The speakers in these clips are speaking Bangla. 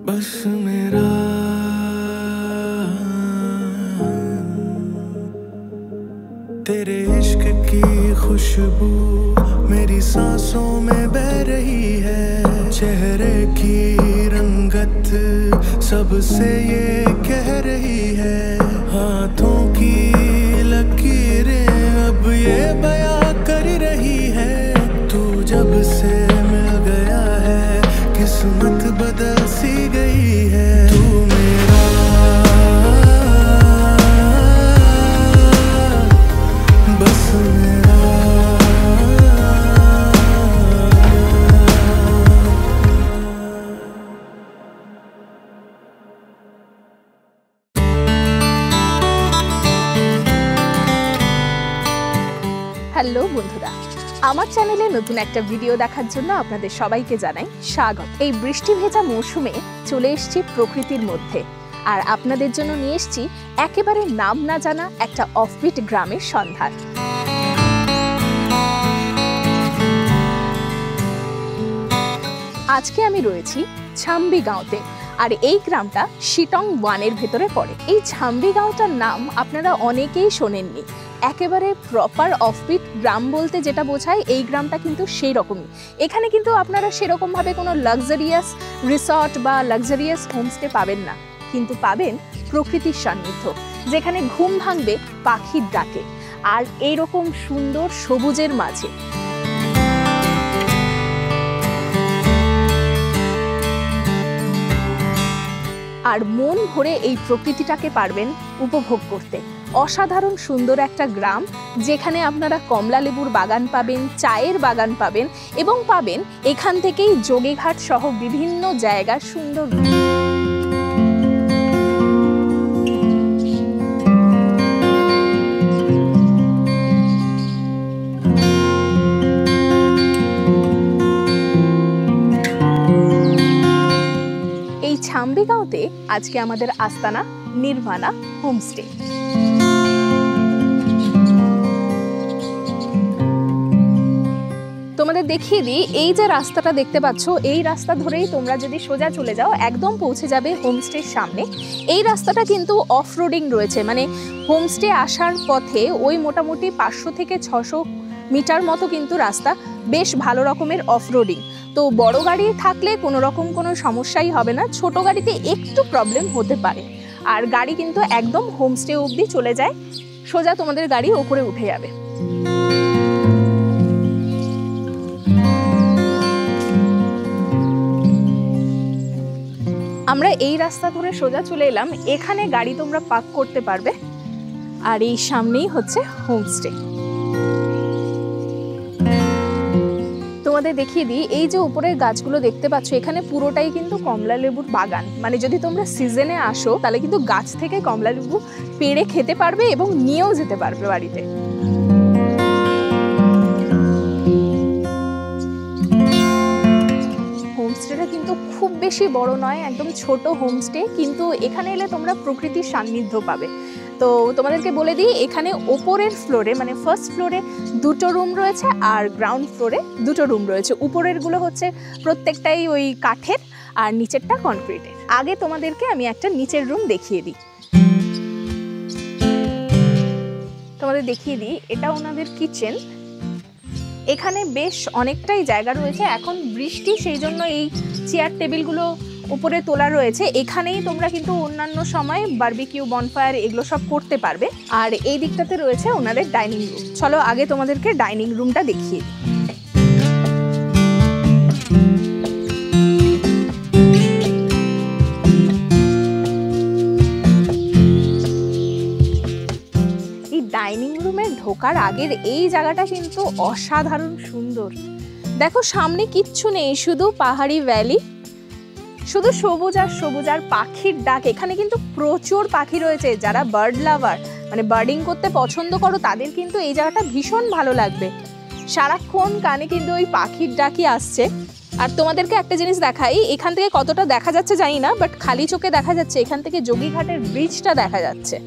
बस मेरा तेरे इश्क की खुशबू मेरी सांसों में बह रही है। चेहरे की रंगत सबसे ये कह रही है। हाथों की लकीरें अब ये बयां कर रही है। तू जब से मिल गया है किस्मत बदल सी गई है। तू मेरा बस मेरा হ্যালো বন্ধুরা, আমার চ্যানেলে নতুন একটা ভিডিও দেখার জন্য আপনাদের সবাইকে জানাই স্বাগত। এই বৃষ্টি ভেজা মৌসুমে চলে এসেছি প্রকৃতির মধ্যে, আর আপনাদের জন্য নিয়ে এসেছি একেবারে নাম না জানা একটা অফবিট গ্রামের সন্ধান। আজকে আমি রয়েছি ছাম্বি গাঁওতে, আর এই গ্রামটা শিটং 1-এর ভেতরে পড়ে। এই ছাম্বি গাঁওটার নাম আপনারা অনেকেই শোনেননি। একেবারে প্রপার অফবিট গ্রাম বলতে যেটা বোঝায়, এই গ্রামটা কিন্তু সেই রকমই। এখানে কিন্তু আপনারা সেরকমভাবে কোনো লাক্সারিয়াস রিসর্ট বা লাক্সারিয়াস হোমস্টে পাবেন না, কিন্তু পাবেন প্রকৃতির সান্নিধ্য, যেখানে ঘুম ভাঙবে পাখির ডাকে আর এইরকম সুন্দর সবুজের মাঝে। আর মন ভরে এই প্রকৃতিটাকে পারবেন উপভোগ করতে। অসাধারণ সুন্দর একটা গ্রাম, যেখানে আপনারা কমলা লেবুর বাগান পাবেন, চায়ের বাগান পাবেন, এবং পাবেন এখান থেকেই যোগীঘাট সহ বিভিন্ন জায়গার সুন্দর। এই ছাম্বি গাঁওতে আজকে আমাদের আস্তানা নির্ভানা হোমস্টে। তোমাদের দেখিয়ে দিই, এই যে রাস্তাটা দেখতে পাচ্ছ, এই রাস্তা ধরেই তোমরা যদি সোজা চলে যাও একদম পৌঁছে যাবে হোমস্টের সামনে। এই রাস্তাটা কিন্তু অফ রোডিং রয়েছে, মানে হোমস্টে আসার পথে ওই মোটামুটি 500 থেকে 600 মিটার মতো কিন্তু রাস্তা, বেশ ভালো রকমের অফ রোডিং। তো বড় গাড়ি থাকলে কোনো রকম কোনো সমস্যাই হবে না, ছোট গাড়িতে একটু প্রবলেম হতে পারে। আর গাড়ি কিন্তু একদম হোমস্টে অবধি চলে যায়, সোজা তোমাদের গাড়ি ওপরে উঠে যাবে। আমরা এই রাস্তা ধরে সোজা চলে এলাম, এখানে গাড়ি তোমরা পার্ক করতে পারবে। আর এই সামনেই হচ্ছে হোমস্টে। তোমাদের দেখিয়ে দিই, এই যে উপরের গাছগুলো দেখতে পাচ্ছ, এখানে পুরোটাই কিন্তু কমলা লেবুর বাগান। মানে যদি তোমরা সিজনে আসো তাহলে কিন্তু গাছ থেকে কমলা লেবু পেড়ে খেতে পারবে এবং নিয়েও যেতে পারবে বাড়িতে। হোমস্টেটা কিন্তু খুব বেশি বড় নয়, একদম ছোট হোমস্টে, কিন্তু এখানে এলে তোমরা প্রকৃতির সান্নিধ্য পাবে। তো তোমাদেরকে বলে দিই, এখানে ওপরের ফ্লোরে মানে ফার্স্ট ফ্লোরে 2টো রুম রয়েছে, আর গ্রাউন্ড ফ্লোরে 2টো রুম রয়েছে। উপরেরগুলো হচ্ছে প্রত্যেকটাই ওই কাঠের, আর নিচেরটা কনক্রিটের। আগে তোমাদেরকে আমি একটা নিচের রুম দেখিয়ে দিই। তোমাদের দেখিয়ে দিই, এটা ওনাদের কিচেন। এখানে বেশ অনেকটাই জায়গা রয়েছে। এখন বৃষ্টি, সেই জন্য এই চেয়ার টেবিলগুলো উপরে তোলা রয়েছে। এখানেই তোমরা কিন্তু অন্যান্য সময় বারবিকিউ, বনফায়ার এগুলো সব করতে পারবে। আর এই দিকটাতে রয়েছে ওনাদের ডাইনিং রুম। চলো আগে তোমাদেরকে ডাইনিং রুমটা দেখিয়ে দিই। এই ডাইনিং রুমে ঢোকার আগের এই জায়গাটা কিন্তু অসাধারণ সুন্দর। দেখো সামনে কিচ্ছু নেই, শুধু পাহাড়ি ভ্যালি, শুধু সবুজ আর সবুজ, আর পাখির ডাক। এখানে কিন্তু প্রচুর পাখি রয়েছে। যারা বার্ড লাভার মানে বার্ডিং করতে পছন্দ করো, তাদের কিন্তু এই জায়গাটা ভীষণ ভালো লাগবে। সারাক্ষণ কানে কিন্তু ওই পাখির ডাকই আসছে। আর তোমাদেরকে একটা জিনিস দেখাই, এখান থেকে কতটা দেখা যাচ্ছে জানি না, বাট খালি চোখে দেখা যাচ্ছে এখান থেকে যোগীঘাটের ব্রিজটা দেখা যাচ্ছে।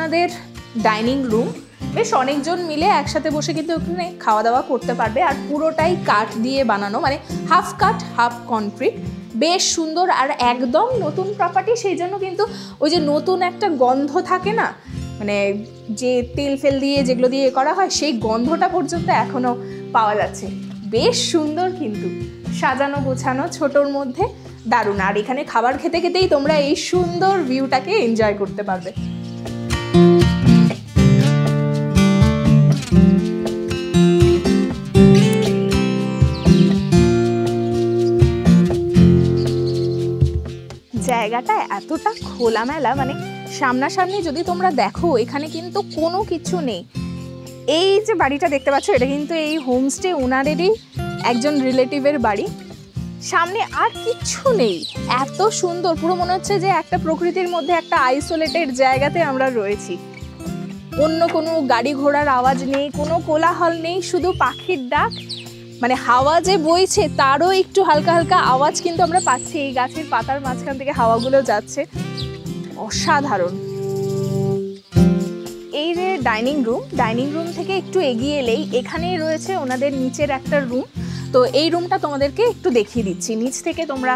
ওনাদের ডাইনিং রুম, বেশ অনেকজন মিলে একসাথে বসে কিন্তু ওখানে খাওয়া দাওয়া করতে পারবে। আর পুরোটাই কাঠ দিয়ে বানানো, মানে হাফ কাঠ হাফ কনক্রিট, বেশ সুন্দর আর একদম নতুন প্রপার্টি। সেই জন্য কিন্তু ওই যে নতুন একটা গন্ধ থাকে না, মানে যে তেল ফেল দিয়ে যেগুলো দিয়ে করা হয় সেই গন্ধটা পর্যন্ত এখনো পাওয়া যাচ্ছে। বেশ সুন্দর কিন্তু সাজানো গোছানো, ছোটোর মধ্যে দারুণ। আর এখানে খাবার খেতে খেতেই তোমরা এই সুন্দর ভিউটাকে এনজয় করতে পারবে। জায়গাটা এতটা খোলামেলা, মানে সামনাসামনি যদি তোমরা দেখো এখানে কিন্তু কোনো কিছু নেই। এই যে বাড়িটা দেখতে পাচ্ছ এটা কিন্তু এই হোমস্টে ওনারেরই একজন রিলেটিভের বাড়ি। সামনে আর কিচ্ছু নেই, এত সুন্দর, পুরো মনে হচ্ছে যে একটা প্রকৃতির মধ্যে একটা আইসোলেটেড জায়গাতে আমরা রয়েছি। অন্য কোনো গাড়ি ঘোড়ার আওয়াজ নেই, কোনো কোলাহল নেই, শুধু পাখির ডাক, মানে হাওয়া যে বইছে তারও একটু হালকা হালকা আওয়াজ কিন্তু আমরা পাচ্ছি। এই গাছের পাতার মাঝখান থেকে হাওয়াগুলো যাচ্ছে, অসাধারণ। এই যে ডাইনিং রুম থেকে একটু এগিয়ে এলেই এখানেই রয়েছে ওনাদের নিচের একটা রুম। তো এই রুমটা তোমাদেরকে একটু দেখিয়ে দিচ্ছি, নিচ থেকে তোমরা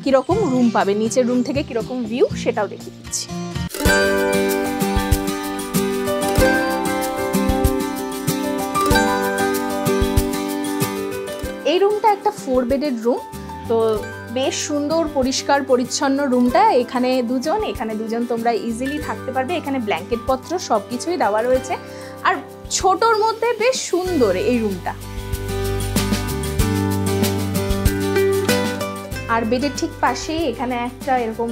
কীরকম রুম পাবে, নিচের রুম থেকে কীরকম ভিউ সেটাও দেখিয়ে দিচ্ছি। এই রুমটা একটা 4 বেডের রুম, তো বেশ সুন্দর পরিষ্কার পরিচ্ছন্ন রুমটা। এখানে দুজন তোমরা ইজিলি থাকতে পারবে। এখানে ব্ল্যাঙ্কেট পত্র সব কিছুই দেওয়া রয়েছে, আর ছোটোর মধ্যে বেশ সুন্দর এই রুমটা। আর বেডের ঠিক পাশে এখানে একটা এরকম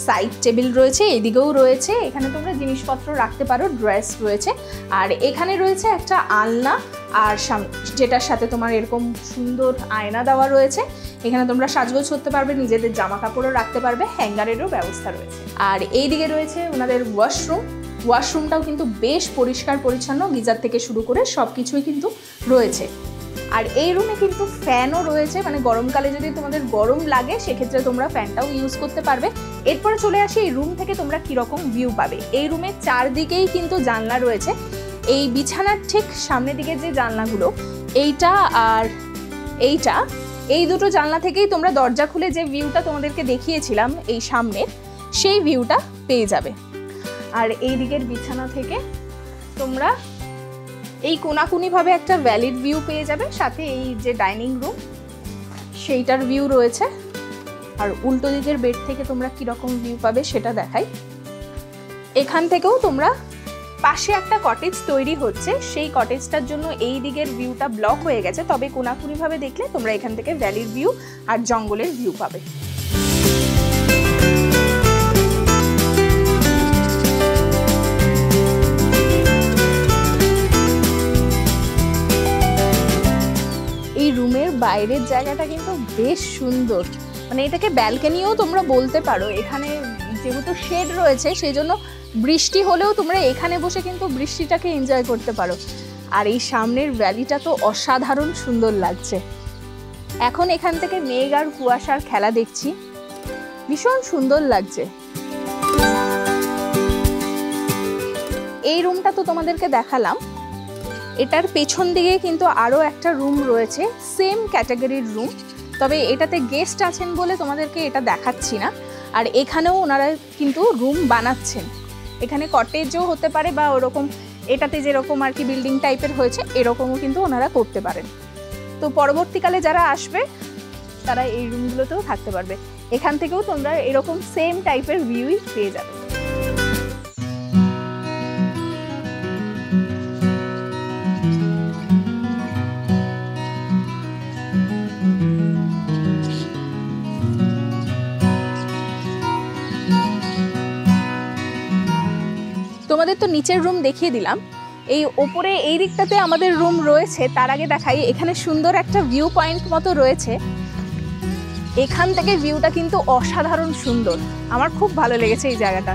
সাইড টেবিল রয়েছে, এদিকেও রয়েছে, এখানে তোমরা জিনিসপত্র রাখতে পারো, ড্রেস রয়েছে। আর এখানে রয়েছে একটা আলনা, আর যেটার সাথে তোমার এরকম সুন্দর আয়না দেওয়া রয়েছে। এখানে তোমরা সাজগোজ করতে পারবে, নিজেদের জামা কাপড়ও রাখতে পারবে, হ্যাঙ্গারেরও ব্যবস্থা রয়েছে। আর এই দিকে রয়েছে ওনাদের ওয়াশরুমটাও কিন্তু বেশ পরিষ্কার পরিচ্ছন্ন, গিজার থেকে শুরু করে সব কিছুই কিন্তু রয়েছে। আর এই রুমে কিন্তু ফ্যানও রয়েছে, মানে গরমকালে যদি তোমাদের গরম লাগে সেক্ষেত্রে তোমরা ফ্যানটাও ইউজ করতে পারবে। এরপরে চলে আসি এই রুম থেকে তোমরা কীরকম ভিউ পাবে। এই রুমের চারদিকেই কিন্তু জানলা রয়েছে। এই বিছানার ঠিক সামনের দিকে যে জানলাগুলো, এইটা আর এইটা, এই দুটো জানলা থেকেই তোমরা দরজা খুলে যে ভিউটা তোমাদেরকে দেখিয়েছিলাম এই সামনের, সেই ভিউটা পেয়ে যাবে। আর এই দিকের বিছানা থেকে তোমরা এই কোনাকুনিভাবে একটা ভ্যালিড ভিউ পেয়ে যাবে, সাথে এই যে ডাইনিং রুম সেইটার ভিউ রয়েছে। আর উল্টো দিকের বেড থেকে তোমরা কীরকম ভিউ পাবে সেটা দেখাই। এখান থেকেও তোমরা, পাশে একটা কটেজ তৈরি হচ্ছে, সেই কটেজটার জন্য এই দিকের ভিউটা ব্লক হয়ে গেছে, তবে কোনাকুনিভাবে দেখলে তোমরা এখান থেকে ভ্যালির ভিউ আর জঙ্গলের ভিউ পাবে। এই রুমের বাইরের জায়গাটা কিন্তু বেশ সুন্দর, মানে এটাকে ব্যালকনিও তোমরা বলতে পারো। এখানে যেহেতু শেড রয়েছে সেই জন্য বৃষ্টি হলেও তোমরা এখানে বসে কিন্তু বৃষ্টিটাকে এনজয় করতে পারো। আর এই সামনের ভ্যালিটা তো অসাধারণ সুন্দর লাগছে। এখন এখান থেকে মেঘ আর কুয়াশার খেলা দেখছি, ভীষণ সুন্দর লাগছে। এই রুমটা তো তোমাদেরকে দেখালাম, এটার পেছন দিকে কিন্তু আরও একটা রুম রয়েছে, সেম ক্যাটাগরির রুম, তবে এটাতে গেস্ট আছেন বলে তোমাদেরকে এটা দেখাচ্ছি না। আর এখানেও ওনারা কিন্তু রুম বানাচ্ছেন, এখানে কটেজও হতে পারে বা ওরকম এটাতে যেরকম আর কি বিল্ডিং টাইপের হয়েছে এরকমও কিন্তু ওনারা করতে পারেন। তো পরবর্তীকালে যারা আসবে তারা এই রুমগুলোতেও থাকতে পারবে। এখান থেকেও তোমরা এরকম সেম টাইপের ভিউই পেয়ে যাবে। তোমাদের তো নিচের রুম দেখিয়ে দিলাম, এই ওপরে এই দিকটাতে আমাদের রুম রয়েছে। তার আগে দেখাই, এখানে সুন্দর একটা ভিউ পয়েন্ট মতো রয়েছে, এখান থেকে ভিউটা কিন্তু অসাধারণ সুন্দর, আমার খুব ভালো লেগেছে এই জায়গাটা।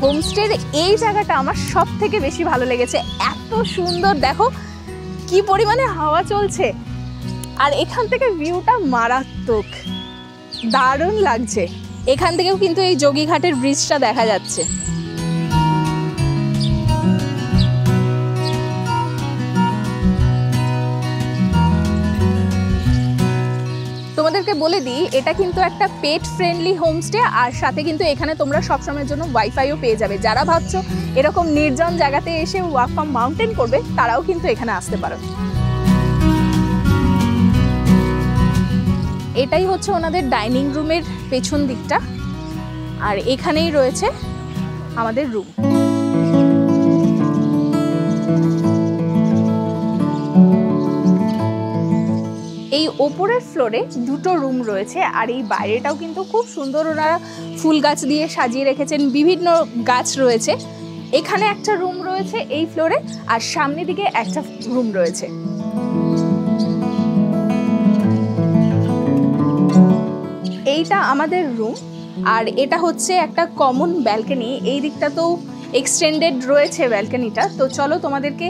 হোমস্টের এই জায়গাটা আমার সব থেকে বেশি ভালো লেগেছে, এত সুন্দর, দেখো কি পরিমাণে হাওয়া চলছে। আর এখান থেকে ভিউটা মারাত্মক, দারুণ লাগছে। এখান থেকেও কিন্তু এই যোগীঘাটের ব্রিজটা দেখা যাচ্ছে। তোমাদেরকে বলে দিই, এটা কিন্তু একটা পেট ফ্রেন্ডলি হোমস্টে, আর সাথে কিন্তু এখানে তোমরা সবসময়ের জন্য ওয়াইফাইও পেয়ে যাবে। যারা ভাবছো এরকম নির্জন জায়গাতে এসে ওয়াক ফ্রম মাউন্টেন করবে, তারাও কিন্তু এখানে আসতে পারো। এটাই হচ্ছে ওনাদের ডাইনিং রুমের পেছন দিকটা, আর এখানেই রয়েছে আমাদের রুম। এই ওপরের ফ্লোরে দুটো রুম রয়েছে, আর এই বাইরেটাও কিন্তু খুব সুন্দর ওনারা ফুল গাছ দিয়ে সাজিয়ে রেখেছেন, বিভিন্ন গাছ রয়েছে। এখানে একটা রুম রয়েছে এই ফ্লোরে, আর সামনের দিকে একটা রুম রয়েছে। এইটা আমাদের রুম, আর এটা হচ্ছে একটা কমন ব্যালকনি। এই দিকটা তো এক্সটেন্ডেড রয়েছে ব্যালকনিটা, তো চলো তোমাদেরকে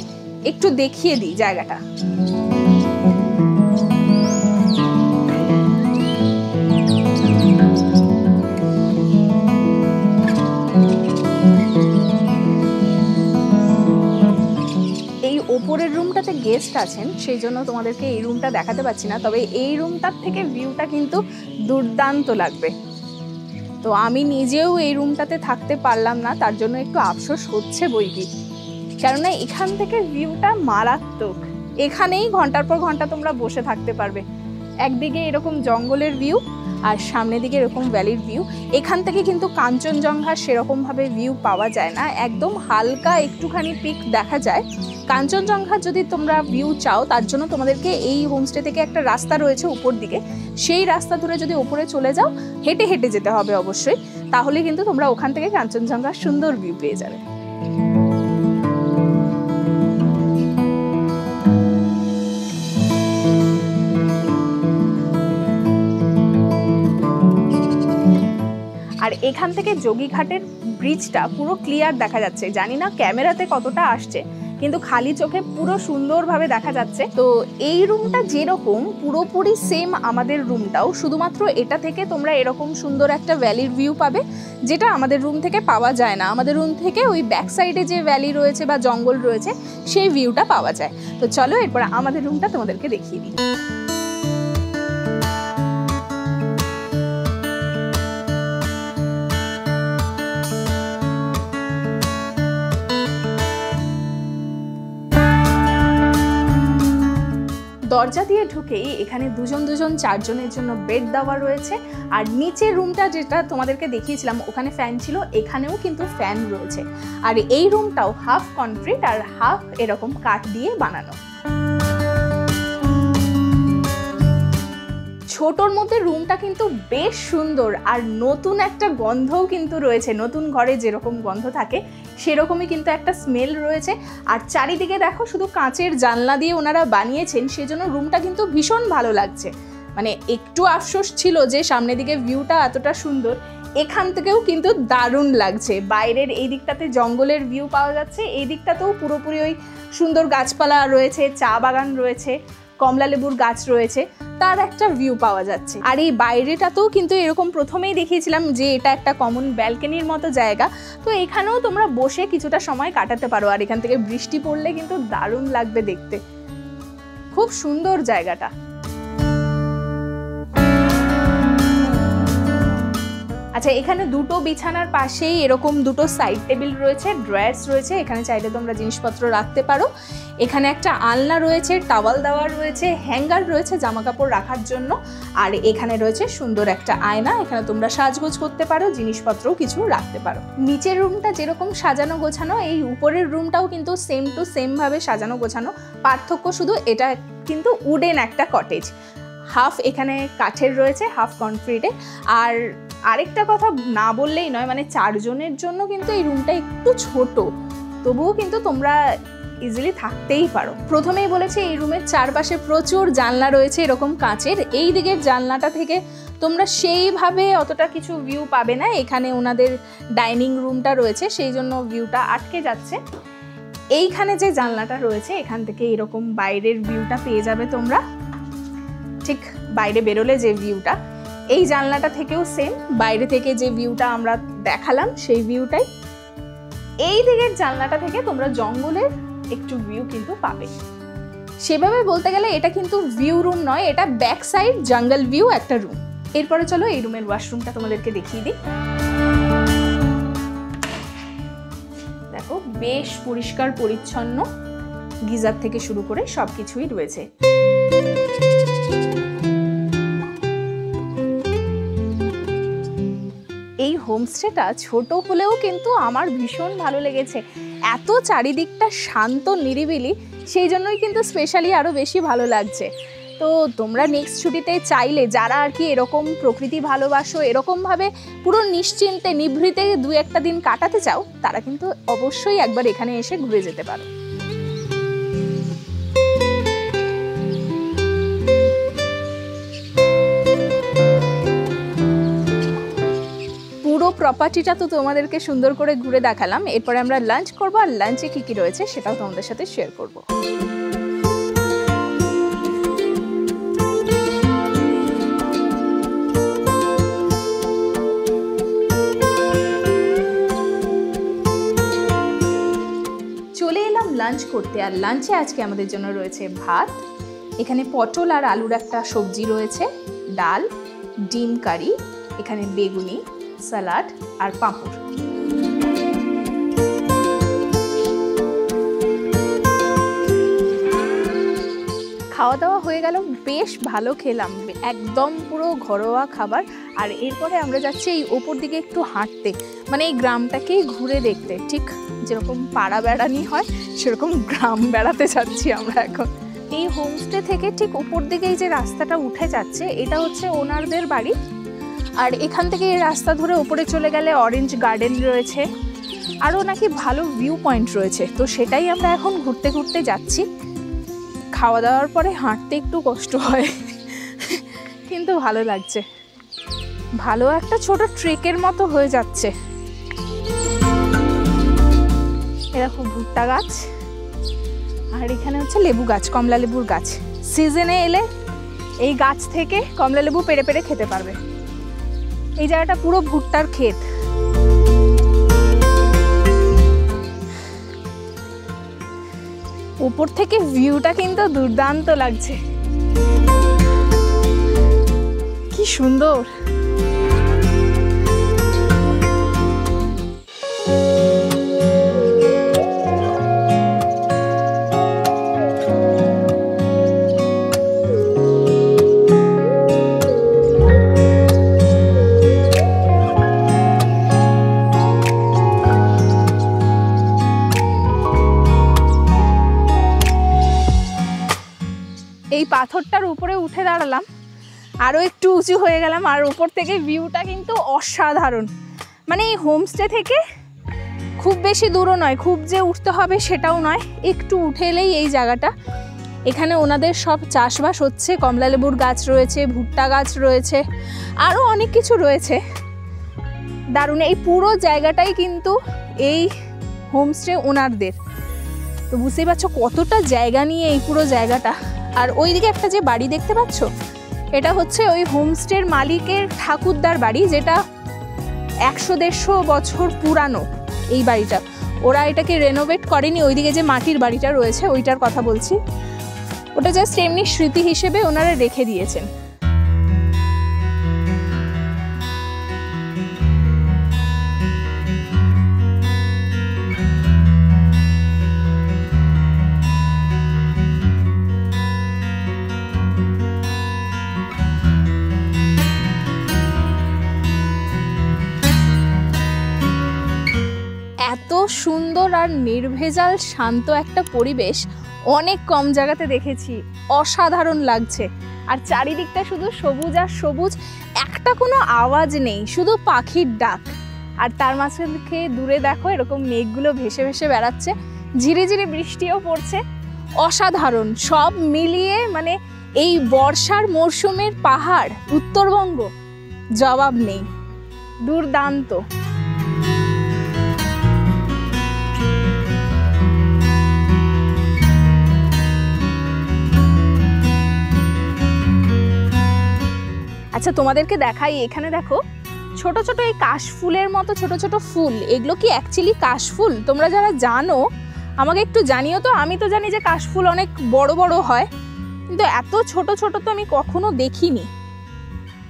একটু দেখিয়ে দিই জায়গাটা। ওপরের রুমটাতে গেস্ট আছেন, সেই জন্য তোমাদেরকে এই রুমটা দেখাতে পাচ্ছি না, তবে এই রুমটার থেকে ভিউটা কিন্তু দুর্দান্ত লাগবে। তো আমি নিজেও এই রুমটাতে থাকতে পারলাম না, তার জন্য একটু আফসোস হচ্ছে বইকি, কেননা এখান থেকে ভিউটা মারাত্মক। এখানেই ঘন্টার পর ঘন্টা তোমরা বসে থাকতে পারবে। একদিকে এরকম জঙ্গলের ভিউ, আর সামনের দিকে এরকম ভ্যালির ভিউ। এখান থেকে কিন্তু কাঞ্চনজঙ্ঘা সেরকমভাবে ভিউ পাওয়া যায় না, একদম হালকা একটুখানি পিক দেখা যায়। কাঞ্চনজঙ্ঘা যদি তোমরা ভিউ চাও, তার জন্য তোমাদেরকে এই হোমস্টে থেকে একটা রাস্তা রয়েছে উপর দিকে, সেই রাস্তা ধরে যদি উপরে চলে যাও, হেঁটে হেঁটে যেতে হবে অবশ্যই, তাহলে কিন্তু তোমরা ওখান থেকে কাঞ্চনজঙ্ঘার সুন্দর ভিউ পেয়ে যাবে। আর এখান থেকে যোগীঘাটের ব্রিজটা পুরো ক্লিয়ার দেখা যাচ্ছে। জানি না ক্যামেরাতে কতটা আসছে, কিন্তু খালি চোখে পুরো সুন্দরভাবে দেখা যাচ্ছে। তো এই রুমটা যেরকম পুরোপুরি সেম আমাদের রুমটাও, শুধুমাত্র এটা থেকে তোমরা এরকম সুন্দর একটা ভ্যালির ভিউ পাবে, যেটা আমাদের রুম থেকে পাওয়া যায় না। আমাদের রুম থেকে ওই ব্যাক সাইডে যে ভ্যালি রয়েছে বা জঙ্গল রয়েছে, সেই ভিউটা পাওয়া যায়। তো চলো এরপর আমাদের রুমটা তোমাদেরকে দেখিয়ে দিই। দরজা দিয়ে ঢুকেই এখানে দুজন দুজন চারজনের জন্য বেড দেওয়া রয়েছে, আর নিচের রুমটা যেটা তোমাদেরকে দেখিয়েছিলাম ওখানে ফ্যান ছিল, এখানেও কিন্তু ফ্যান রয়েছে। আর এই রুমটাও হাফ কনক্রিট আর হাফ এরকম কাঠ দিয়ে বানানো। ছোটোর মধ্যে রুমটা কিন্তু বেশ সুন্দর, আর নতুন একটা গন্ধও কিন্তু রয়েছে। নতুন ঘরে যেরকম গন্ধ থাকে সেরকমই কিন্তু একটা স্মেল রয়েছে। আর চারিদিকে দেখো শুধু কাঁচের জানলা দিয়ে ওনারা বানিয়েছেন, সেজন্য রুমটা কিন্তু ভীষণ ভালো লাগছে। মানে একটু আফসোস ছিল যে সামনের দিকে ভিউটা এতটা সুন্দর, এখান থেকেও কিন্তু দারুণ লাগছে। বাইরের এই দিকটাতে জঙ্গলের ভিউ পাওয়া যাচ্ছে, এই দিকটাতেও পুরোপুরি ওই সুন্দর গাছপালা রয়েছে, চা বাগান রয়েছে, কমলা লেবুর গাছ রয়েছে, তার একটা ভিউ পাওয়া যাচ্ছে। আর এই বাইরেটাতেও কিন্তু এরকম প্রথমেই দেখিয়েছিলাম যে এটা একটা কমন ব্যালকনির মতো জায়গা, তো এখানেও তোমরা বসে কিছুটা সময় কাটাতে পারো। আর এখান থেকে বৃষ্টি পড়লে কিন্তু দারুণ লাগবে দেখতে, খুব সুন্দর জায়গাটা। আচ্ছা, এখানে দুটো বিছানার পাশেই এরকম দুটো সাইড টেবিল রয়েছে, ড্রয়ার্স রয়েছে, এখানে চাইলে তোমরা জিনিসপত্র রাখতে পারো। এখানে একটা আলনা রয়েছে, টাওয়াল দেওয়া রয়েছে, হ্যাঙ্গার রয়েছে জামা কাপড় রাখার জন্য, আর এখানে রয়েছে সুন্দর একটা আয়না, এখানে তোমরা সাজগোজ করতে পারো, জিনিসপত্রও কিছু রাখতে পারো। নিচের রুমটা যেরকম সাজানো গোছানো, এই উপরের রুমটাও কিন্তু সেম টু সেম ভাবে সাজানো গোছানো। পার্থক্য শুধু এটা কিন্তু উডেন একটা কটেজ, হাফ এখানে কাঠের রয়েছে, হাফ কনক্রিটের। আর আরেকটা কথা না বললেই নয়, মানে চারজনের জন্য কিন্তু এই রুমটা একটু ছোট, তবুও কিন্তু তোমরা ইজিলি থাকতেই পারো। প্রথমেই বলেছি এই রুমের চারপাশে প্রচুর জানলা রয়েছে এরকম কাঁচের। এই দিকের জানলাটা থেকে তোমরা সেইভাবে অতটা কিছু ভিউ পাবে না, এখানে ওনাদের ডাইনিং রুমটা রয়েছে সেই জন্য ভিউটা আটকে যাচ্ছে। এইখানে যে জানলাটা রয়েছে এখান থেকে এরকম বাইরের ভিউটা পেয়ে যাবে তোমরা। ঠিক বাইরে বেরোলে যে ভিউটা, এই জানলাটা থেকেও সেম, বাইরে থেকে যে ভিউটা আমরা দেখালাম সেই ভিউটাই। এই দিকের জানলাটা থেকে তোমরা জঙ্গলের একটু ভিউ কিন্তু পাবে। সেভাবে বলতে গেলে এটা কিন্তু ভিউ রুম নয়, এটা ব্যাক সাইড জঙ্গল ভিউ একটা রুম। এরপরে চলো এই রুমের ওয়াশরুমটা তোমাদেরকে দেখিয়ে দিই। দেখো বেশ পরিষ্কার পরিচ্ছন্ন, গিজার থেকে শুরু করে সবকিছুই রয়েছে। এই হোমস্টেটা ছোট হলেও কিন্তু আমার ভীষণ ভালো লেগেছে। এত চারিদিকটা শান্ত নিরিবিলি, সেই জন্যই কিন্তু স্পেশালি আরও বেশি ভালো লাগছে। তো তোমরা নেক্সট ছুটিতে চাইলে যারা আর কি এরকম প্রকৃতি ভালোবাসো, এরকমভাবে পুরো নিশ্চিন্তে নিভৃতে 2-1 দিন কাটাতে চাও, তারা কিন্তু অবশ্যই একবার এখানে এসে ঘুরে যেতে পারো। পুরো প্রপার্টিটা তো তোমাদেরকে সুন্দর করে ঘুরে দেখালাম। এরপরে আমরা লাঞ্চ করবো, আর লাঞ্চে কি কি রয়েছে সেটাও তোমাদের সাথে শেয়ার করব। চলে এলাম লাঞ্চ করতে, আর লাঞ্চে আজকে আমাদের জন্য রয়েছে ভাত, এখানে পটল আর আলুর একটা সবজি রয়েছে, ডাল, ডিম কারি, এখানে বেগুনি, সালাড আর পাঁপড়। খাওয়া দাওয়া হয়ে গেল, বেশ ভালো খেলাম, একদম পুরো ঘরোয়া খাবার। আর এরপরে আমরা যাচ্ছি এই ওপর দিকে একটু হাঁটতে, মানে এই গ্রামটাকেই ঘুরে দেখতে। ঠিক যেরকম পাড়া বেড়ানি হয় সেরকম গ্রাম বেড়াতে যাচ্ছি আমরা এখন। এই হোমস্টে থেকে ঠিক উপর দিকে এই যে রাস্তাটা উঠে যাচ্ছে, এটা হচ্ছে ওনারদের বাড়ি। আর এখান থেকে এই রাস্তা ধরে উপরে চলে গেলে অরেঞ্জ গার্ডেন রয়েছে, আরও নাকি ভালো ভিউ পয়েন্ট রয়েছে। তো সেটাই আমরা এখন ঘুরতে ঘুরতে যাচ্ছি। খাওয়া দাওয়ার পরে হাঁটতে একটু কষ্ট হয়, কিন্তু ভালো লাগছে। ভালো একটা ছোট ট্রেকের মতো হয়ে যাচ্ছে। এরকম ভুট্টা গাছ, আর এখানে হচ্ছে লেবু গাছ, কমলা লেবুর গাছ। সিজনে এলে এই গাছ থেকে কমলা লেবু পেড়ে পেড়ে খেতে পারবে। এই জায়গাটা পুরো ভুট্টার ক্ষেত। উপর থেকে ভিউটা কিন্তু দুর্দান্ত লাগছে, কি সুন্দর। এই পাথরটার উপরে উঠে দাঁড়ালাম, আরও একটু উঁচু হয়ে গেলাম, আর উপর থেকে ভিউটা কিন্তু অসাধারণ। মানে এই হোমস্টে থেকে খুব বেশি দূরও নয়, খুব যে উঠতে হবে সেটাও নয়, একটু উঠে এলেই এই জায়গাটা। এখানে ওনাদের সব চাষবাস হচ্ছে, কমলা লেবুর গাছ রয়েছে, ভুট্টা গাছ রয়েছে, আরও অনেক কিছু রয়েছে। দারুণ। এই পুরো জায়গাটাই কিন্তু এই হোমস্টে ওনারদের। তো বুঝতেই পারছো কতটা জায়গা নিয়ে এই পুরো জায়গাটা। আর ওইদিকে একটা যে বাড়ি দেখতে পাচ্ছ, এটা হচ্ছে ওই হোমস্টের মালিকের ঠাকুরদার বাড়ি, যেটা 100-150 বছর পুরানো এই বাড়িটা। ওরা এটাকে রেনোভেট করেনি। ওইদিকে যে মাটির বাড়িটা রয়েছে ওইটার কথা বলছি, ওটা জাস্ট এমনি স্মৃতি হিসেবে ওনারা রেখে দিয়েছেন। এত সুন্দর আর নির্ভেজাল শান্ত একটা পরিবেশ অনেক কম জায়গাতে দেখেছি, অসাধারণ লাগছে। আর চারিদিকটা শুধু সবুজ আর সবুজ, একটা কোনো আওয়াজ নেই, শুধু পাখির ডাক। আর তার মাঝখান থেকে দূরে দেখো এরকম মেঘগুলো ভেসে ভেসে বেড়াচ্ছে, ঝিরিঝিরি বৃষ্টিও পড়ছে। অসাধারণ। সব মিলিয়ে মানে এই বর্ষার মরশুমের পাহাড় উত্তরবঙ্গ, জবাব নেই, দুর্দান্ত। আচ্ছা তোমাদেরকে দেখাই, এখানে দেখো ছোট ছোট এই কাশফুলের মতো ছোট ছোট ফুল, এগুলো কি অ্যাকচুয়ালি কাশফুল? তোমরা যারা জানো আমাকে একটু জানিও তো। আমি তো জানি যে কাশফুল অনেক বড় বড় হয়, কিন্তু এত ছোট ছোট তো আমি কখনো দেখিনি।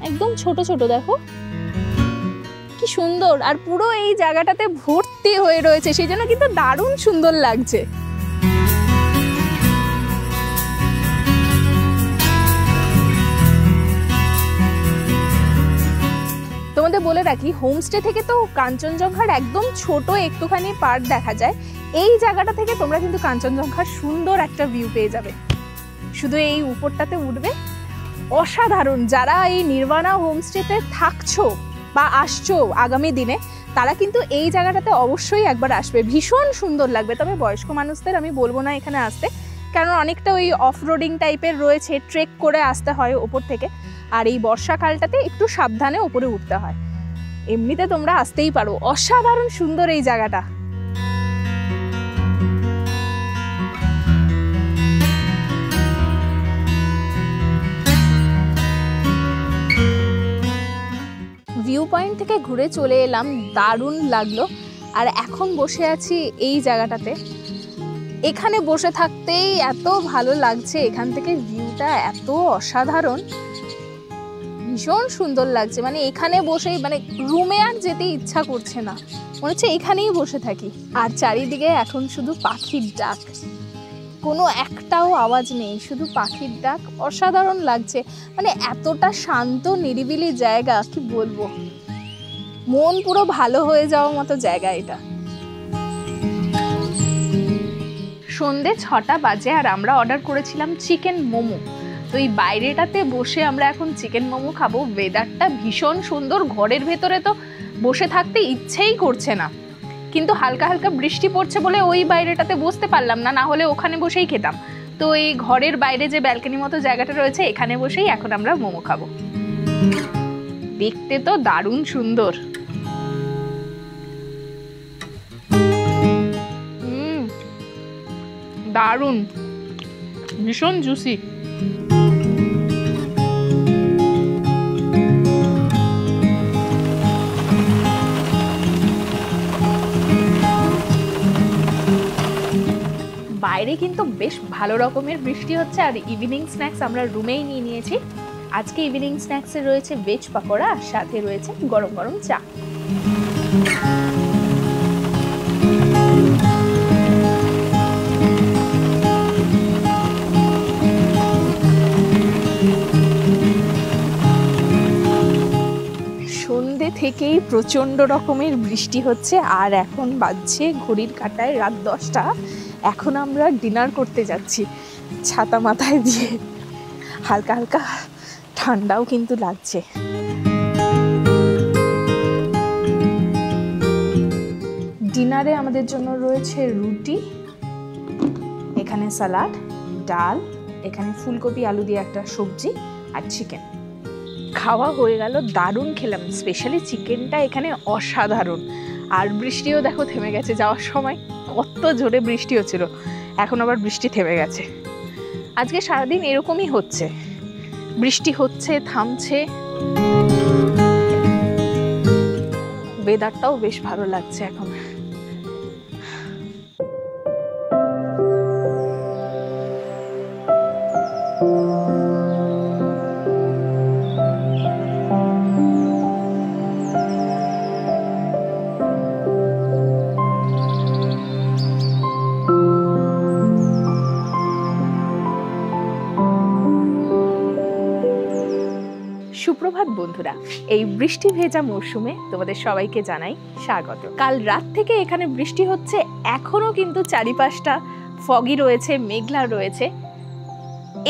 একদম ছোট ছোট, দেখো কি সুন্দর, আর পুরো এই জায়গাটাতে ভর্তি হয়ে রয়েছে, সেই জন্য কিন্তু দারুণ সুন্দর লাগছে। তোমাদের বলে রাখি, হোমস্টে থেকে তো কাঞ্চনজঙ্ঘার একদম ছোট একটুখানি পার্ট দেখা যায়। এই জায়গাটা থেকে তোমরা কিন্তু কাঞ্চনজঙ্ঘার সুন্দর একটা ভিউ পেয়ে যাবে। শুধু এই উপরটাতে উঠবে, অসাধারণ। যারা এই নির্বাণা হোমস্টেতে থাকছো বা আসছো আগামী দিনে, তারা কিন্তু এই জায়গাটাতে অবশ্যই একবার আসবে, ভীষণ সুন্দর লাগবে। তবে বয়স্ক মানুষদের আমি বলবো না এখানে আসতে, কারণ অনেকটা ওই অফ রোডিং টাইপের রয়েছে, ট্রেক করে আসতে হয় ওপর থেকে। আর এই বর্ষাকালটাতে একটু সাবধানে ওপরে উঠতে হয়। এমনিতে তোমরা আসতেই পারো, অসাধারণ সুন্দর এই জায়গাটা। ভিউ পয়েন্ট থেকে ঘুরে চলে এলাম, দারুণ লাগলো। আর এখন বসে আছি এই জায়গাটাতে, এখানে বসে থাকতেই এত ভালো লাগছে, এখান থেকে ভিউটা এত অসাধারণ, ভীষণ সুন্দর লাগছে। মানে এখানে বসেই মানে রুমে আর যেতে ইচ্ছা করছে না, মনে হচ্ছে এখানেই বসে থাকি। আর চারিদিকে এখন শুধু পাখির ডাক, কোনো একটাও আওয়াজ নেই, শুধু পাখির ডাক, অসাধারণ লাগছে। মানে এতটা শান্ত নিরিবিলি জায়গা, কি বলবো, মন পুরো ভালো হয়ে যাওয়ার মতো জায়গা এটা। সন্ধে 6টা বাজে আর আমরা অর্ডার করেছিলাম চিকেন মোমো। তো এই বাইরেটাতে বসে আমরা এখন চিকেন মোমো খাবো। ওয়েদারটা ভীষণ সুন্দর, ঘরের ভেতরে তো বসে থাকতে ইচ্ছেই করছে না, কিন্তু হালকা হালকা বৃষ্টি পড়ছে বলে ওই বাইরেটাতে বসতে পারলাম না, না হলে ওখানে বসেই খেতাম। তো এই ঘরের বাইরে যে ব্যালকনি মতো জায়গাটা রয়েছে, এখানে বসেই এখন আমরা মোমো খাবো। দেখতে তো দারুণ সুন্দর। দারুণ, ভীষণ জুসি। বাইরে কিন্তু বেশ ভালো রকমের বৃষ্টি হচ্ছে। আর ইভিনিং স্ন্যাক্স আমরা রুমেই নিয়ে নিয়েছি। আজকে ইভিনিং স্ন্যাক্সে রয়েছে ভেজ পাকোড়া, আর সাথে রয়েছে গরম গরম চা। সন্ধ্যে থেকেই প্রচণ্ড রকমের বৃষ্টি হচ্ছে, আর এখন বাজছে ঘড়ির কাঁটায় রাত 10টা। এখন আমরা ডিনার করতে যাচ্ছি ছাতা মাথায় দিয়ে, হালকা হালকা ঠান্ডাও কিন্তু লাগছে। ডিনারে আমাদের জন্য রয়েছে রুটি, এখানে স্যালাড, ডাল, এখানে ফুলকপি আলু দিয়ে একটা সবজি, আর চিকেন। খাওয়া হয়ে গেল, দারুণ খেলাম। স্পেশালি চিকেনটা এখানে অসাধারণ। আর বৃষ্টিও দেখো থেমে গেছে। যাওয়ার সময় কত জোরে বৃষ্টি হচ্ছিল, এখন আবার বৃষ্টি থেমে গেছে। আজকে সারাদিন এরকমই হচ্ছে, বৃষ্টি হচ্ছে, থামছে। ওয়েদারটাও বেশ ভালো লাগছে এখন। সুপ্রভাত বন্ধুরা, এই বৃষ্টি ভেজা মৌসুমে তোমাদের সবাইকে জানাই স্বাগত। কাল রাত থেকে এখানে বৃষ্টি হচ্ছে, এখনো কিন্তু চারিপাশটা ফগি রয়েছে, মেঘলা রয়েছে।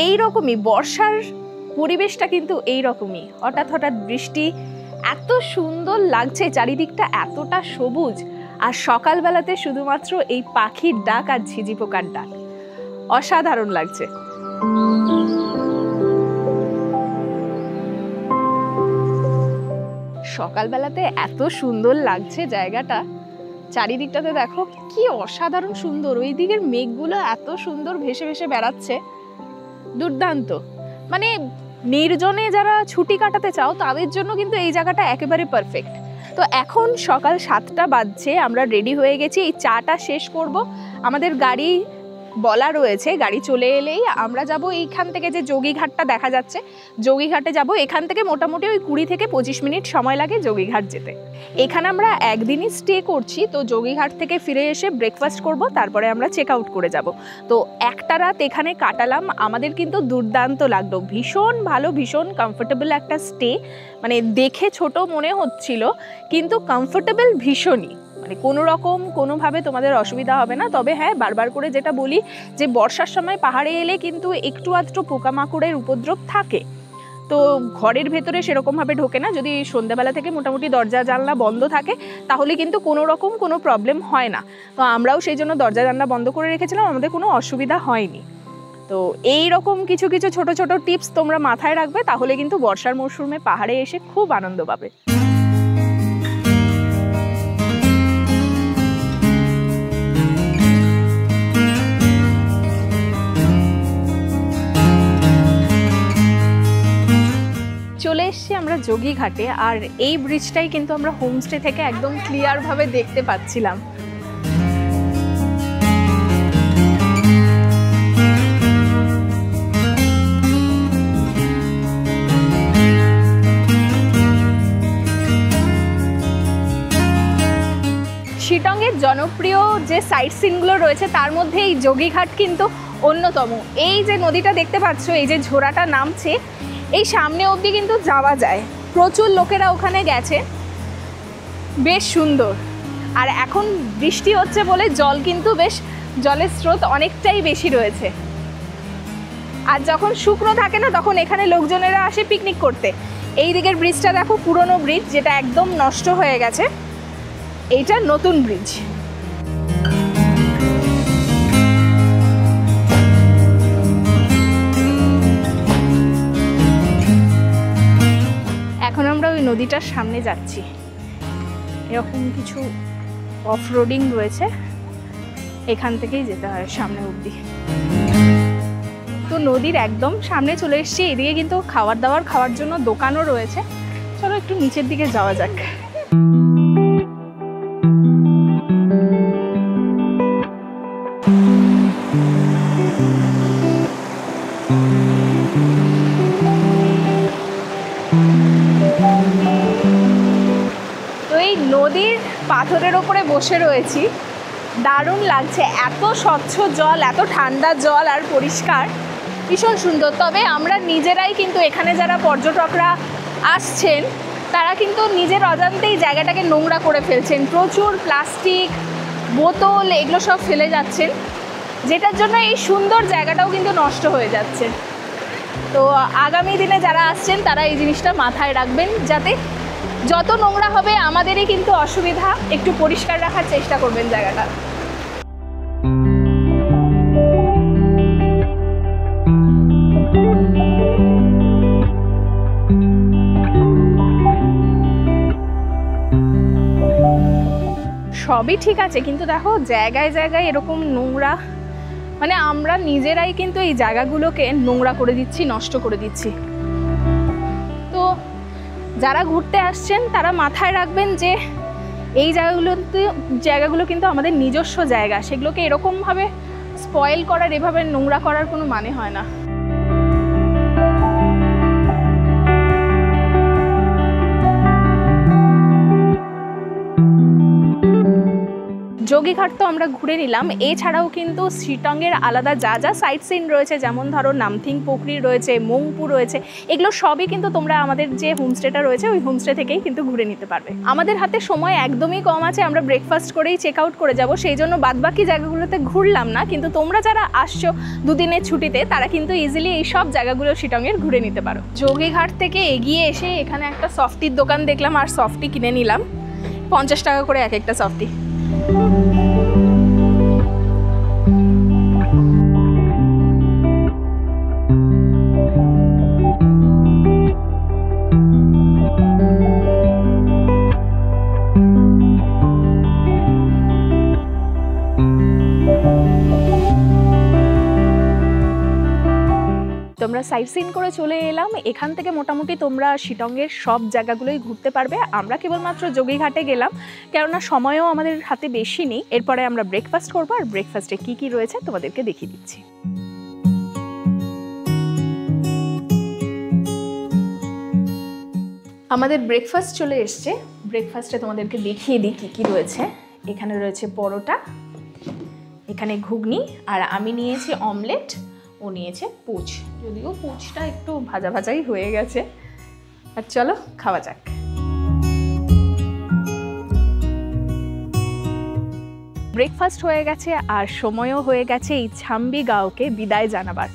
এই রকমই বর্ষার পরিবেশটা কিন্তু এই রকমই, হঠাৎ হঠাৎ বৃষ্টি। এত সুন্দর লাগছে চারিদিকটা, এতটা সবুজ। আর সকালবেলাতে শুধুমাত্র এই পাখির ডাক আর ঝিঝি পোকার ডাক, অসাধারণ লাগছে। সকালবেলাতে এত সুন্দর লাগছে জায়গাটা, চারিদিকটাতে দেখো কি অসাধারণ সুন্দর। ওই দিকের মেঘগুলো এত সুন্দর ভেসে ভেসে বেড়াচ্ছে, দুর্দান্ত। মানে নির্জনে যারা ছুটি কাটাতে চাও তাদের জন্য কিন্তু এই জায়গাটা একেবারে পারফেক্ট। তো এখন সকাল 7টা বাজছে, আমরা রেডি হয়ে গেছি, এই চাটা শেষ করব। আমাদের গাড়ি বলা রয়েছে, গাড়ি চলে এলেই আমরা যাব এইখান থেকে, যে যোগীঘাটটা দেখা যাচ্ছে যোগীঘাটে যাব। এখান থেকে মোটামুটি ওই 20 থেকে 25 মিনিট সময় লাগে যোগীঘাট যেতে। এখানে আমরা একদিনই স্টে করছি, তো যোগীঘাট থেকে ফিরে এসে ব্রেকফাস্ট করব, তারপরে আমরা চেক আউট করে যাব। তো একটা রাত এখানে কাটালাম, আমাদের কিন্তু দুর্দান্ত লাগলো, ভীষণ ভালো, ভীষণ কমফোর্টেবল একটা স্টে। মানে দেখে ছোট মনে হচ্ছিল কিন্তু কমফোর্টেবল ভীষণই, মানে কোনো রকম কোনোভাবে তোমাদের অসুবিধা হবে না। তবে হ্যাঁ, বারবার করে যেটা বলি যে বর্ষার সময় পাহাড়ে এলে কিন্তু একটু আধটু পোকামাকড়ের উপদ্রব থাকে, তো ঘরের ভেতরে সেরকমভাবে ঢোকে না। যদি সন্ধ্যাবেলা থেকে মোটামুটি দরজা জানলা বন্ধ থাকে তাহলে কিন্তু কোনো রকম কোনো প্রবলেম হয় না। তো আমরাও সেই জন্য দরজা জানলা বন্ধ করে রেখেছিলাম, আমাদের কোনো অসুবিধা হয়নি। তো এই রকম কিছু কিছু ছোট ছোট টিপস তোমরা মাথায় রাখবে, তাহলে কিন্তু বর্ষার মরশুমে পাহাড়ে এসে খুব আনন্দ পাবে। চলে এসছি আমরা যোগীঘাটে, আর এই ব্রিজটাই কিন্তু আমরা হোমস্টে থেকে একদম ক্লিয়ারভাবে দেখতে পাচ্ছিলাম। শিলংয়ের জনপ্রিয় যে সাইট সিনগুলো রয়েছে তার মধ্যে এই যোগীঘাট কিন্তু অন্যতম। এই যে নদীটা দেখতে পাচ্ছ, এই যে ঝোড়াটা নামছে, এই সামনে অবধি কিন্তু যাওয়া যায়, প্রচুর লোকেরা ওখানে গেছে, বেশ সুন্দর। আর এখন বৃষ্টি হচ্ছে বলে জল কিন্তু বেশ, জলের স্রোত অনেকটাই বেশি রয়েছে। আর যখন শুকনো থাকে না তখন এখানে লোকজনেরা আসে পিকনিক করতে। এই দিকের ব্রিজটা দেখো, পুরনো ব্রিজ যেটা একদম নষ্ট হয়ে গেছে, এইটা নতুন ব্রিজ। এখন আমরা ওই নদীটার সামনে যাচ্ছি, এরকম কিছু অফ রোডিং রয়েছে, এখান থেকেই যেতে হয় সামনে অবধি। তো নদীর একদম সামনে চলে এসেছি, এদিকে কিন্তু খাবার দাবার খাওয়ার জন্য দোকানও রয়েছে। চলো একটু নিচের দিকে যাওয়া যাক। নদীর পাথরের ওপরে বসে রয়েছি, দারুণ লাগছে, এত স্বচ্ছ জল, এত ঠান্ডা জল আর পরিষ্কার, ভীষণ সুন্দর। তবে আমরা নিজেরাই কিন্তু, এখানে যারা পর্যটকরা আসছেন তারা কিন্তু নিজের অজান্তেই জায়গাটাকে নোংরা করে ফেলছেন, প্রচুর প্লাস্টিক বোতল এগুলো সব ফেলে যাচ্ছেন, যেটার জন্য এই সুন্দর জায়গাটাও কিন্তু নষ্ট হয়ে যাচ্ছে। তো আগামী দিনে যারা আসছেন তারা এই জিনিসটা মাথায় রাখবেন, যাতে যত নোংরা হবে আমাদেরই কিন্তু অসুবিধা, একটু পরিষ্কার রাখার চেষ্টা করবেন জায়গাটা। সবই ঠিক আছে, কিন্তু দেখো জায়গায় জায়গায় এরকম নোংরা, মানে আমরা নিজেরাই কিন্তু এই জায়গাগুলোকে নোংরা করে দিচ্ছি, নষ্ট করে দিচ্ছি। তো যারা ঘুরতে আসছেন তারা মাথায় রাখবেন যে এই জায়গাগুলো কিন্তু আমাদের নিজস্ব জায়গা, সেগুলোকে এরকমভাবে স্পয়েল করার, এভাবে নোংরা করার কোনো মানে হয় না। যোগীঘাট তো আমরা ঘুরে নিলাম, এছাড়াও কিন্তু শিলংয়ের আলাদা যা যা সাইট সিন রয়েছে, যেমন ধরো নামথিং পোখরি রয়েছে, মংপু রয়েছে, এগুলো সবই কিন্তু তোমরা আমাদের যে হোমস্টেটা রয়েছে ওই হোমস্টে থেকেই কিন্তু ঘুরে নিতে পারবে। আমাদের হাতে সময় একদমই কম আছে, আমরা ব্রেকফাস্ট করেই চেক আউট করে যাব, সেই জন্য বাদবাকি জায়গাগুলোতে ঘুরলাম না। কিন্তু তোমরা যারা আসছো দুদিনের ছুটিতে তারা কিন্তু ইজিলি এই সব জায়গাগুলো শিলংয়ের ঘুরে নিতে পারো। যোগীঘাট থেকে এগিয়ে এসে এখানে একটা সফটির দোকান দেখলাম, আর সফটি কিনে নিলাম, 50 টাকা করে এক একটা সফটি। তো আমরা সাইট সিন করে চলে এলাম। এখান থেকে মোটামুটি তোমরা শিলংয়ের সব জায়গাগুলোই ঘুরতে পারবে। আমরা কেবলমাত্র যোগীঘাটে গেলাম, কেননা সময়ও আমাদের হাতে বেশি নেই। এরপরে আমরা ব্রেকফাস্ট করবো, আর ব্রেকফাস্টে কি কি রয়েছে তোমাদেরকে দেখিয়ে দিচ্ছি। আমাদের ব্রেকফাস্ট চলে এসছে। ব্রেকফাস্টে তোমাদেরকে দেখিয়ে দিই কি কি রয়েছে। এখানে রয়েছে পরোটা, এখানে ঘুগনি, আর আমি নিয়েছি অমলেট, ও নিয়েছে পুচ, যদিও পুচটা একটু ভাজা ভাজাই হয়ে গেছে। আর চলো খাওয়া যাক। ব্রেকফাস্ট হয়ে গেছে আর সময়ও হয়ে গেছে এই ছাম্বি গাঁওকে বিদায় জানাবার।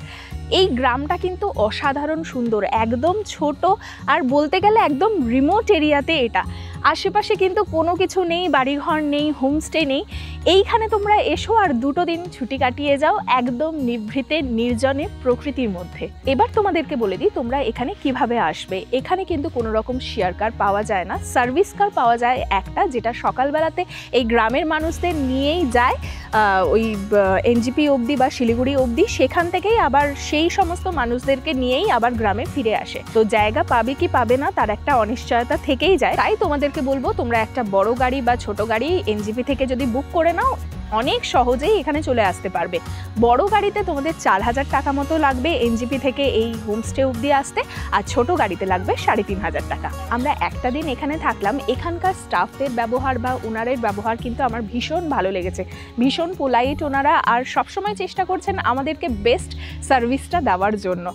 এই গ্রামটা কিন্তু অসাধারণ সুন্দর, একদম ছোট, আর বলতে গেলে একদম রিমোট এরিয়াতে এটা। আশেপাশে কিন্তু কোনো কিছু নেই, বাড়িঘর নেই, হোমস্টে নেই। এইখানে তোমরা এসো আর 2 দিন ছুটি কাটিয়ে যাও একদম নিভৃতে নির্জনে প্রকৃতির মধ্যে। এবার তোমাদেরকে বলে দিই তোমরা এখানে কিভাবে আসবে। এখানে কিন্তু কোনো রকম শেয়ার কার পাওয়া যায় না, সার্ভিস কার পাওয়া যায় একটা, যেটা সকালবেলাতে এই গ্রামের মানুষদের নিয়েই যায় ওই এনজিপি অবধি বা শিলিগুড়ি অবধি। সেখান থেকেই আবার সেই সমস্ত মানুষদেরকে নিয়েই আবার গ্রামে ফিরে আসে। তো জায়গা পাবে কি পাবে না তার একটা অনিশ্চয়তা থেকেই যায়। তাই তোমাদেরকে বলবো তোমরা একটা বড় গাড়ি বা ছোট গাড়ি এনজিপি থেকে যদি বুক করে নাও, অনেক সহজেই এখানে চলে আসতে পারবে। বড় গাড়িতে তোমাদের 4000 টাকা মতো লাগবে এনজিপি থেকে এই হোমস্টে অবধি আসতে, আর ছোট গাড়িতে লাগবে 3500 টাকা। আমরা একটা দিন এখানে থাকলাম। এখানকার স্টাফদের ব্যবহার বা ওনারের ব্যবহার কিন্তু আমার ভীষণ ভালো লেগেছে, ভীষণ পোলাইট ওনারা, আর সবসময় চেষ্টা করছেন আমাদেরকে বেস্ট সার্ভিসটা দেওয়ার জন্য।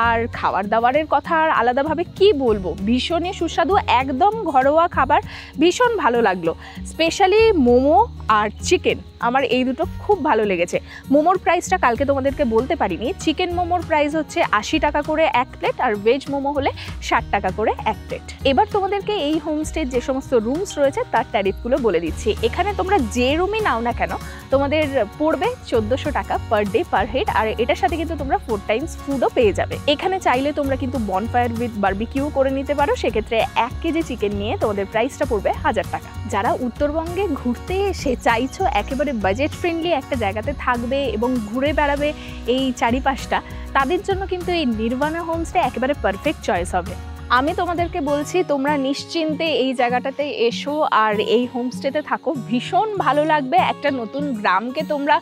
আর খাবার দাবারের কথা আর আলাদাভাবে কি বলবো, ভীষণই সুস্বাদু, একদম ঘরোয়া খাবার, ভীষণ ভালো লাগলো। স্পেশালি মোমো আর চিকেন, আমার এই দুটো খুব ভালো লেগেছে। মোমোর প্রাইসটা কালকে তোমাদেরকে বলতে পারিনি। চিকেন মোমোর প্রাইস হচ্ছে 80 টাকা করে 1 প্লেট, আর ভেজ মোমো হলে 60 টাকা করে 1 প্লেট। এবার তোমাদেরকে এই হোমস্টের যে সমস্ত রুমস রয়েছে তার ট্যারিফগুলো বলে দিচ্ছি। এখানে তোমরা যে রুমই নাও না কেন তোমাদের পড়বে 1400 টাকা পার ডে পার হেড, আর এটার সাথে কিন্তু তোমরা 4 টাইমস ফুডও পেয়ে যাবে। এখানে চাইলে তোমরা কিন্তু বনফায়ার উইথ বারবিকিউ করে নিতে পারো। সেক্ষেত্রে 1 কেজি চিকেন নিয়ে তোমাদের প্রাইসটা পড়বে 1000 টাকা। যারা উত্তরবঙ্গে ঘুরতে এসে চাইছো একেবারে বাজেট ফ্রেন্ডলি একটা জায়গাতে থাকবে এবং ঘুরে বেড়াবে এই চারিপাশটা, তাদের জন্য কিন্তু এই নির্বাণা হোমস্টে একেবারে পারফেক্ট চয়েস হবে। আমি তোমাদেরকে বলছি তোমরা নিশ্চিন্তে এই জায়গাটাতে এসো আর এই হোমস্টেতে থাকো, ভীষণ ভালো লাগবে। একটা নতুন গ্রামকে তোমরা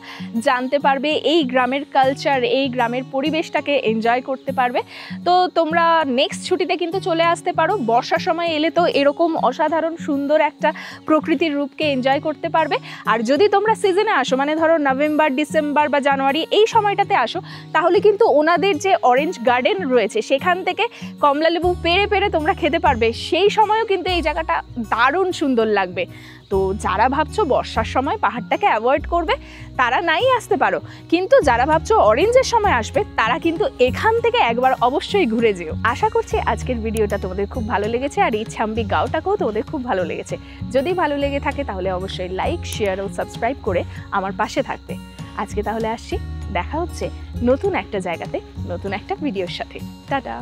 জানতে পারবে, এই গ্রামের কালচার, এই গ্রামের পরিবেশটাকে এনজয় করতে পারবে। তো তোমরা নেক্সট ছুটিতে কিন্তু চলে আসতে পারো। বর্ষার সময় এলে তো এরকম অসাধারণ সুন্দর একটা প্রকৃতির রূপকে এনজয় করতে পারবে। আর যদি তোমরা সিজনে আসো, মানে ধরো নভেম্বর, ডিসেম্বর বা জানুয়ারি এই সময়টাতে আসো, তাহলে কিন্তু ওনাদের যে অরেঞ্জ গার্ডেন রয়েছে সেখান থেকে কমলালেবু পেরে পেরে তোমরা খেতে পারবে। সেই সময়ও কিন্তু এই জায়গাটা দারুণ সুন্দর লাগবে। তো যারা ভাবছো বর্ষার সময় পাহাড়টাকে অ্যাভয়েড করবে তারা নাই আসতে পারো, কিন্তু যারা ভাবছো অরেঞ্জের সময় আসবে তারা কিন্তু এখান থেকে একবার অবশ্যই ঘুরে যেও। আশা করছি আজকের ভিডিওটা তোমাদের খুব ভালো লেগেছে, আর এই ছাম্বি গাঁওটাকেও তোমাদের খুব ভালো লেগেছে। যদি ভালো লেগে থাকে তাহলে অবশ্যই লাইক, শেয়ার ও সাবস্ক্রাইব করে আমার পাশে থাকবে। আজকে তাহলে আসছি, দেখা হচ্ছে নতুন একটা জায়গাতে নতুন একটা ভিডিওর সাথে। টাটা।